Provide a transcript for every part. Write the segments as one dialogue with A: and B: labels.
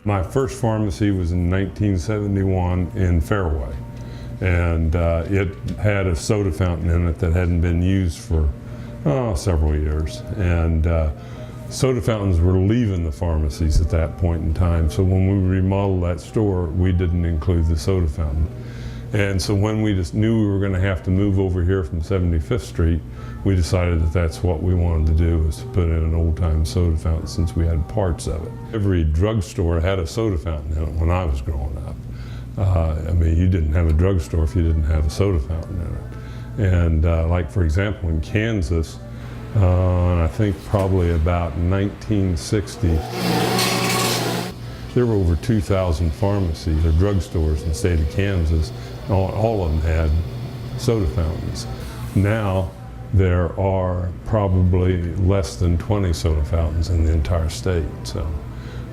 A: My first pharmacy was in 1971 in Fairway, and it had a soda fountain in it that hadn't been used for several years. And soda fountains were leaving the pharmacies at that point in time, so when we remodeled that store, we didn't include the soda fountain. And so when we just knew we were going to have to move over here from 75th Street, we decided that that's what we wanted to do, was to put in an old-time soda fountain since we had parts of it. Every drugstore had a soda fountain in it when I was growing up. I mean, you didn't have a drugstore if you didn't have a soda fountain in it. And like, for example, in Kansas, I think probably about 1960, there were over 2,000 pharmacies or drugstores in the state of Kansas. All of them had soda fountains. Now, there are probably less than 20 soda fountains in the entire state. So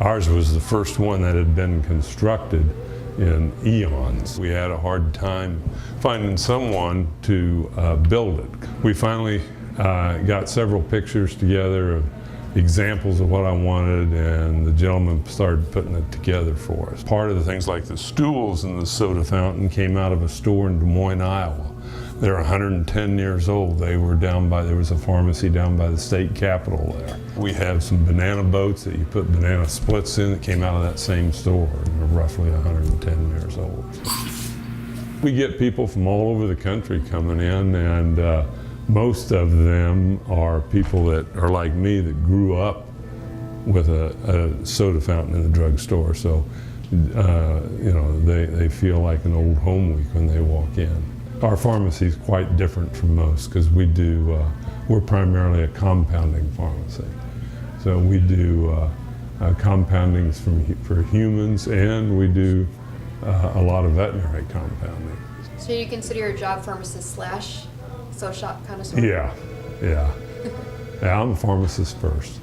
A: ours was the first one that had been constructed in eons. We had a hard time finding someone to build it. We finally got several pictures together of examples of what I wanted, and the gentleman started putting it together for us. Part of the things like the stools in the soda fountain came out of a store in Des Moines, Iowa. They're 110 years old. They were there was a pharmacy down by the state capitol there. We have some banana boats that you put banana splits in that came out of that same store, and they're roughly 110 years old. We get people from all over the country coming in, and most of them are people that are like me that grew up with a soda fountain in the drugstore. So, you know, they feel like an old home week when they walk in. Our pharmacy is quite different from most because we're primarily a compounding pharmacy. So we do compoundings for humans, and we do a lot of veterinary compounding.
B: So you consider your job pharmacist / soda shop connoisseur?
A: Yeah. Yeah, I'm a pharmacist first.